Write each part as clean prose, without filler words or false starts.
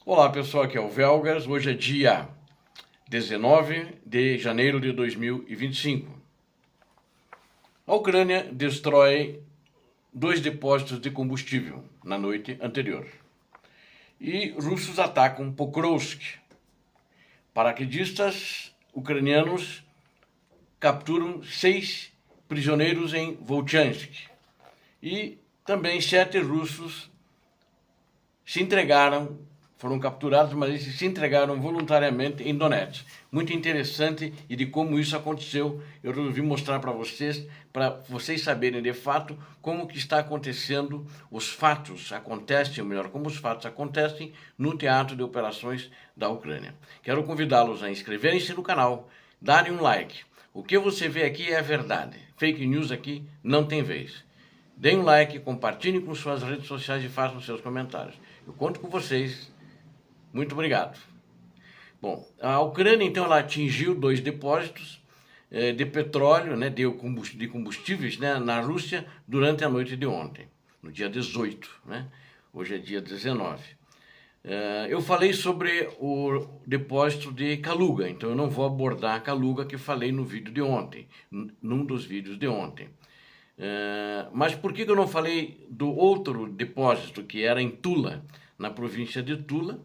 Olá pessoal, aqui é o Velgas. Hoje é dia 19 de janeiro de 2025. A Ucrânia destrói 2 depósitos de combustível na noite anterior. E russos atacam Pokrovsk. Paraquedistas ucranianos capturam 6 prisioneiros em Volchansk. E também 7 russos se entregaram, foram capturados, mas eles se entregaram voluntariamente em Donetsk. Muito interessante, e de como isso aconteceu, eu resolvi mostrar para vocês saberem de fato como que está acontecendo, os fatos acontecem, ou melhor, como os fatos acontecem no teatro de operações da Ucrânia. Quero convidá-los a inscreverem-se no canal, darem um like. O que você vê aqui é a verdade. Fake news aqui não tem vez. Deem um like, compartilhem com suas redes sociais e façam seus comentários. Eu conto com vocês. Muito obrigado. Bom, a Ucrânia, então, ela atingiu 2 depósitos de petróleo, né, de combustíveis, né, na Rússia durante a noite de ontem, no dia 18, né? Hoje é dia 19. Eu falei sobre o depósito de Kaluga, então eu não vou abordar a Kaluga que falei no vídeo de ontem, num dos vídeos de ontem. Mas por que eu não falei do outro depósito que era em Tula, na província de Tula?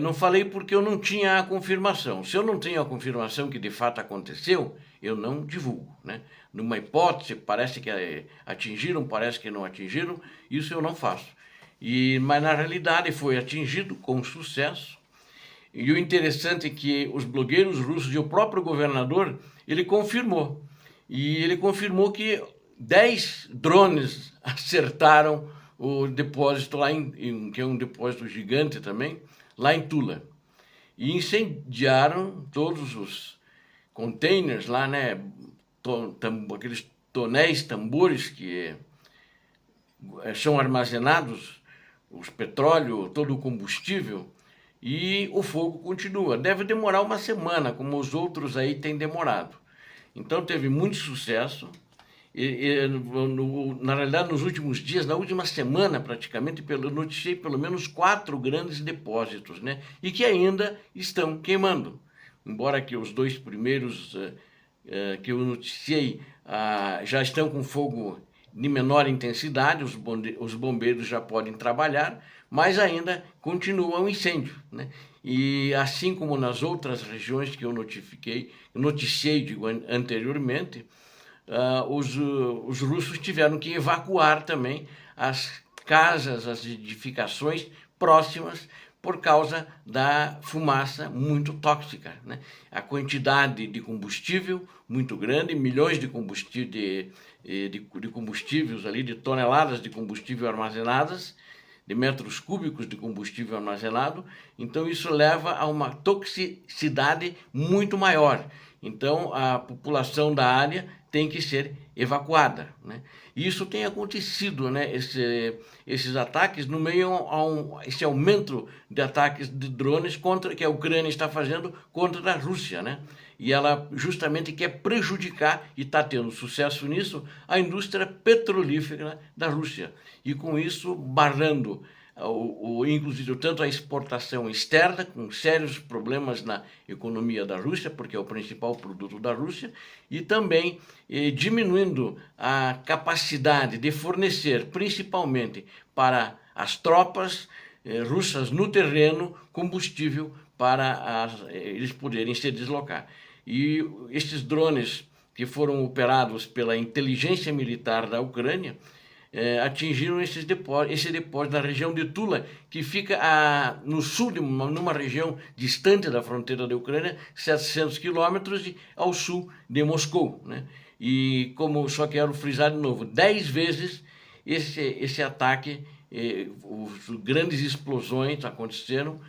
Não falei porque eu não tinha a confirmação. Se eu não tenho a confirmação que de fato aconteceu, eu não divulgo, né? Numa hipótese, parece que atingiram, parece que não atingiram, isso eu não faço. Mas na realidade foi atingido com sucesso. E o interessante é que os blogueiros russos e o próprio governador, ele confirmou. E ele confirmou que 10 drones acertaram o depósito lá que é um depósito gigante também, lá em Tula. E incendiaram todos os containers lá, né? Aqueles tonéis, tambores que são armazenados, os petróleo, todo o combustível, e o fogo continua. Deve demorar uma semana, como os outros aí têm demorado. Então teve muito sucesso. Na realidade, nos últimos dias, na última semana praticamente, eu noticiei pelo menos 4 grandes depósitos, né? E que ainda estão queimando. Embora que os 2 primeiros que eu noticiei já estão com fogo de menor intensidade, os bombeiros já podem trabalhar, mas ainda continua um incêndio, né? E assim como nas outras regiões que eu noticiei anteriormente, os russos tiveram que evacuar também as casas, as edificações próximas por causa da fumaça muito tóxica, né? A quantidade de combustível muito grande, milhões de combustíveis ali, de toneladas de combustível armazenadas, de metros cúbicos de combustível armazenado, então isso leva a uma toxicidade muito maior. Então a população da área tem que ser evacuada, né? E isso tem acontecido, né? Esses ataques no meio a esse aumento de ataques de drones que a Ucrânia está fazendo contra a Rússia, né? E ela justamente quer prejudicar, e está tendo sucesso nisso, a indústria petrolífera da Rússia. E com isso barrando inclusive tanto a exportação externa, com sérios problemas na economia da Rússia, porque é o principal produto da Rússia, e também diminuindo a capacidade de fornecer, principalmente para as tropas russas no terreno, combustível para eles poderem se deslocar. E estes drones que foram operados pela inteligência militar da Ucrânia atingiram esse depósito da região de Tula, que fica no sul, numa região distante da fronteira da Ucrânia, 700 quilômetros ao sul de Moscou, né? E como só quero frisar de novo, 10 vezes esse ataque, as grandes explosões aconteceram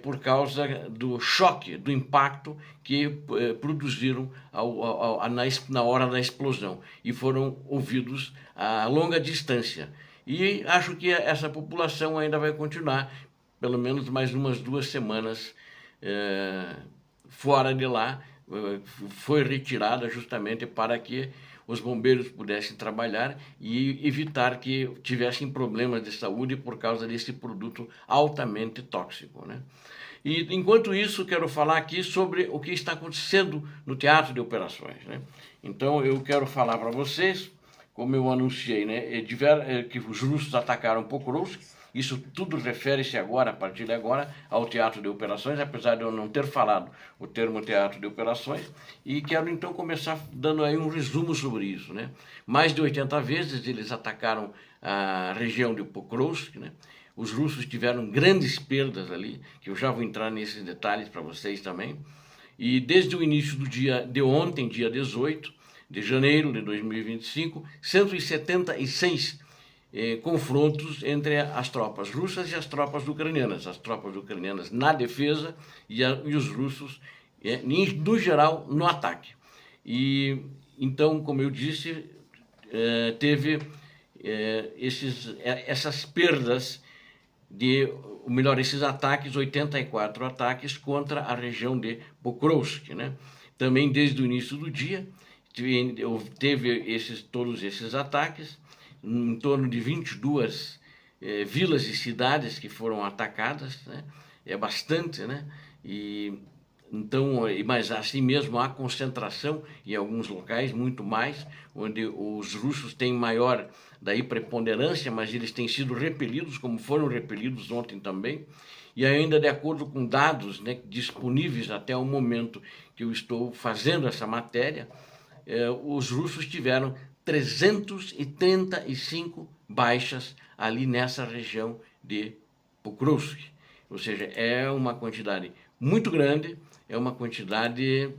por causa do choque, do impacto que produziram na hora da explosão e foram ouvidos a longa distância. E acho que essa população ainda vai continuar pelo menos mais umas 2 semanas fora de lá, foi retirada justamente para que os bombeiros pudessem trabalhar e evitar que tivessem problemas de saúde por causa desse produto altamente tóxico, né? E, enquanto isso, quero falar aqui sobre o que está acontecendo no teatro de operações, né? Então, eu quero falar para vocês, como eu anunciei, né, que os russos atacaram Pokrovsk. Isso tudo refere-se agora, a partir de agora, ao teatro de operações, apesar de eu não ter falado o termo teatro de operações. E quero então começar dando aí um resumo sobre isso, né? Mais de 80 vezes eles atacaram a região de Pokrovsk, né? Os russos tiveram grandes perdas ali, que eu já vou entrar nesses detalhes para vocês também. E desde o início do dia de ontem, dia 18 de janeiro de 2025, 176 confrontos entre as tropas russas e as tropas ucranianas. As tropas ucranianas na defesa e os russos, no geral, no ataque. E então, como eu disse, teve essas perdas ou melhor, esses ataques, 84 ataques contra a região de Pokrovsk, né? Também desde o início do dia teve todos esses ataques, em torno de 22 vilas e cidades que foram atacadas, né? É bastante, né? Então, mas assim mesmo há concentração em alguns locais, muito mais, onde os russos têm maior daí preponderância, mas eles têm sido repelidos, como foram repelidos ontem também. E ainda de acordo com dados, né, disponíveis até o momento que eu estou fazendo essa matéria, os russos tiveram 335 baixas ali nessa região de Pokrovsk. Ou seja, é uma quantidade muito grande, é uma quantidade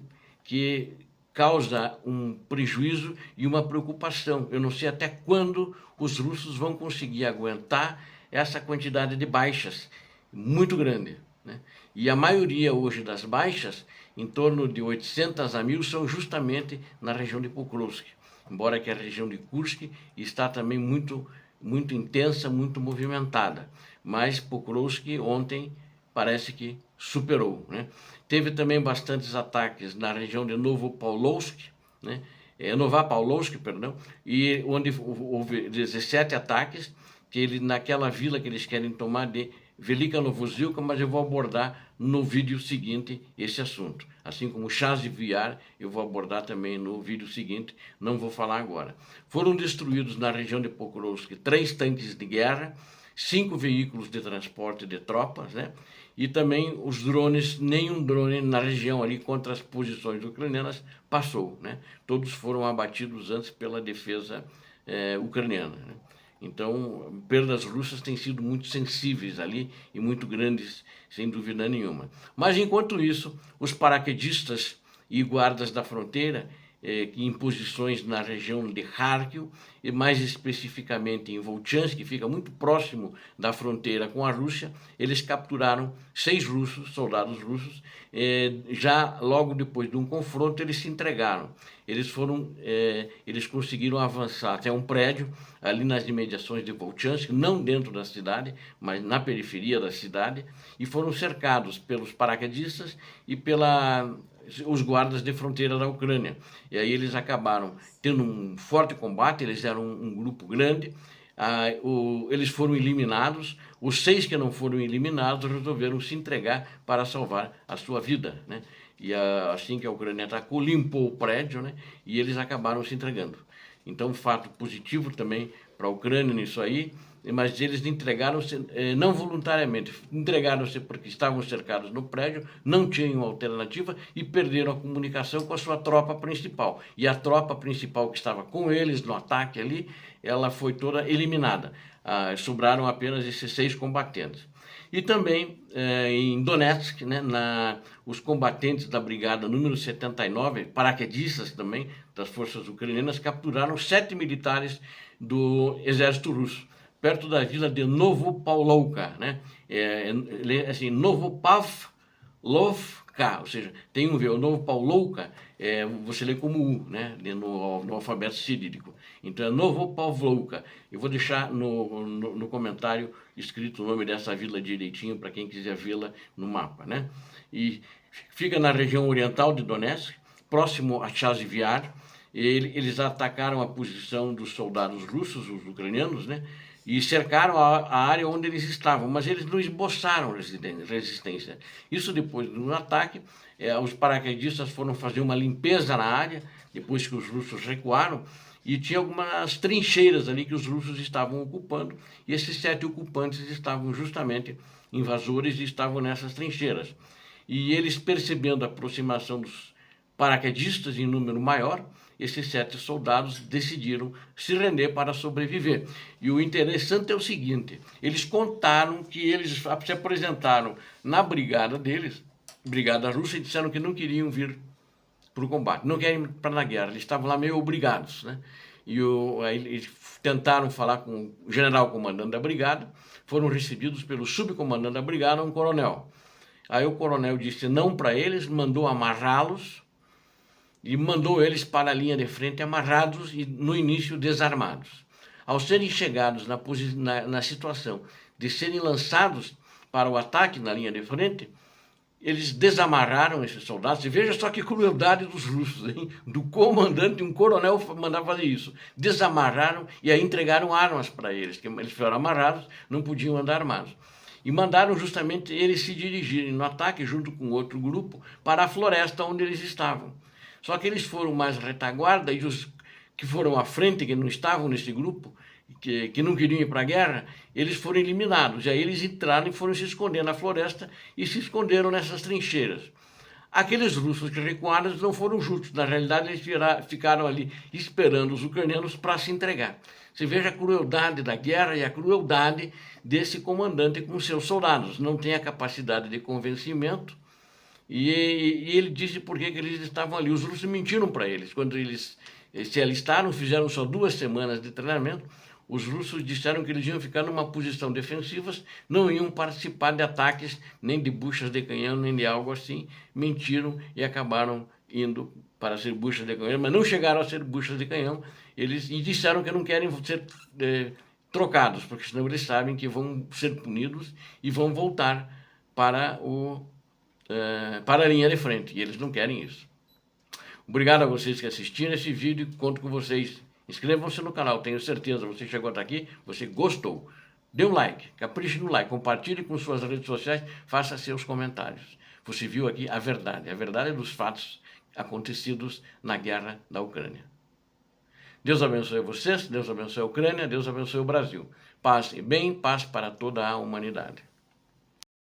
que causa um prejuízo e uma preocupação. Eu não sei até quando os russos vão conseguir aguentar essa quantidade de baixas muito grande, né? E a maioria hoje das baixas, em torno de 800 a 1000, são justamente na região de Pokrovsk, embora que a região de Kursk está também muito intensa, muito movimentada. Mas Pokrovsk ontem parece que superou, né? Teve também bastantes ataques na região de Novopavlovsk, né? Novopavlovsk, perdão, e onde houve 17 ataques, naquela vila que eles querem tomar de Velika Novozilka, mas eu vou abordar no vídeo seguinte esse assunto. Assim como Chasiv-Yar, eu vou abordar também no vídeo seguinte, não vou falar agora. Foram destruídos na região de Pokrovsk 3 tanques de guerra, 5 veículos de transporte de tropas, né? E também os drones, nenhum drone na região ali contra as posições ucranianas passou, né? Todos foram abatidos antes pela defesa ucraniana, né? Então, perdas russas têm sido muito sensíveis ali e muito grandes, sem dúvida nenhuma. Mas, enquanto isso, os paraquedistas e guardas da fronteira, em posições na região de Kharkiv, e mais especificamente em Volchansk, que fica muito próximo da fronteira com a Rússia, eles capturaram 6 soldados russos. Já logo depois de um confronto, eles se entregaram. Eles conseguiram avançar até um prédio ali nas imediações de Volchansk, não dentro da cidade, mas na periferia da cidade, e foram cercados pelos paraquedistas e os guardas de fronteira da Ucrânia. E aí eles acabaram tendo um forte combate, eles eram um grupo grande, eles foram eliminados, os 6 que não foram eliminados resolveram se entregar para salvar a sua vida, né? E assim que a Ucrânia atacou, limpou o prédio, né? E eles acabaram se entregando. Então, fato positivo também para a Ucrânia nisso aí, mas eles entregaram-se não voluntariamente, entregaram-se porque estavam cercados no prédio, não tinham alternativa e perderam a comunicação com a sua tropa principal. E a tropa principal que estava com eles no ataque ali, ela foi toda eliminada. Sobraram apenas esses 6 combatentes. E também em Donetsk, né, os combatentes da brigada número 79, paraquedistas também, das forças ucranianas, capturaram 7 militares do exército russo, perto da vila de Novopavlovka, né? Assim, Novopavlovka, ou seja, tem um V, o Novopavlovka, você lê como U, né? No alfabeto cirílico. Então é Novopavlovka. Eu vou deixar no comentário escrito o nome dessa vila direitinho para quem quiser vê-la no mapa, né? E fica na região oriental de Donetsk, próximo a Chasiv-Yar, Eles atacaram a posição dos soldados russos, os ucranianos, né? E cercaram a área onde eles estavam, mas eles não esboçaram resistência. Isso depois do ataque, os paraquedistas foram fazer uma limpeza na área, depois que os russos recuaram, e tinha algumas trincheiras ali que os russos estavam ocupando, e esses 7 ocupantes estavam justamente invasores e estavam nessas trincheiras. E eles, percebendo a aproximação dos paraquedistas em número maior, esses 7 soldados decidiram se render para sobreviver. E o interessante é o seguinte, eles contaram que eles se apresentaram na brigada deles, brigada russa, e disseram que não queriam vir para o combate, não querem ir para a guerra, eles estavam lá meio obrigados, né? Aí eles tentaram falar com o general comandante da brigada, foram recebidos pelo subcomandante da brigada, um coronel. Aí o coronel disse não para eles, mandou amarrá-los e mandou eles para a linha de frente amarrados e no início desarmados. Ao serem chegados na situação de serem lançados para o ataque na linha de frente, eles desamarraram esses soldados, e veja só que crueldade dos russos, hein? Do comandante, um coronel mandava fazer isso. Desamarraram e aí entregaram armas para eles, que eles foram amarrados, não podiam andar armados. E mandaram justamente eles se dirigirem no ataque, junto com outro grupo, para a floresta onde eles estavam. Só que eles foram mais retaguarda, e os que foram à frente, que não estavam nesse grupo, que não queriam ir para a guerra, eles foram eliminados. E aí eles entraram e foram se esconder na floresta e se esconderam nessas trincheiras. Aqueles russos que recuaram não foram justos. Na realidade, eles ficaram ali esperando os ucranianos para se entregar. Você veja a crueldade da guerra e a crueldade desse comandante com seus soldados. Não tem a capacidade de convencimento. E ele disse por que eles estavam ali. Os russos mentiram para eles. Quando eles se alistaram, fizeram só 2 semanas de treinamento, os russos disseram que eles iam ficar numa posição defensiva, não iam participar de ataques, nem de buchas de canhão, nem de algo assim. Mentiram e acabaram indo para ser buchas de canhão, mas não chegaram a ser buchas de canhão. Eles disseram que não querem ser trocados, porque senão eles sabem que vão ser punidos e vão voltar para a linha de frente, e eles não querem isso. Obrigado a vocês que assistiram esse vídeo, conto com vocês. Inscrevam-se no canal, tenho certeza, você chegou até aqui, você gostou. Dê um like, capriche no like, compartilhe com suas redes sociais, faça seus comentários. Você viu aqui a verdade dos fatos acontecidos na guerra da Ucrânia. Deus abençoe vocês, Deus abençoe a Ucrânia, Deus abençoe o Brasil. Paz e bem, paz para toda a humanidade.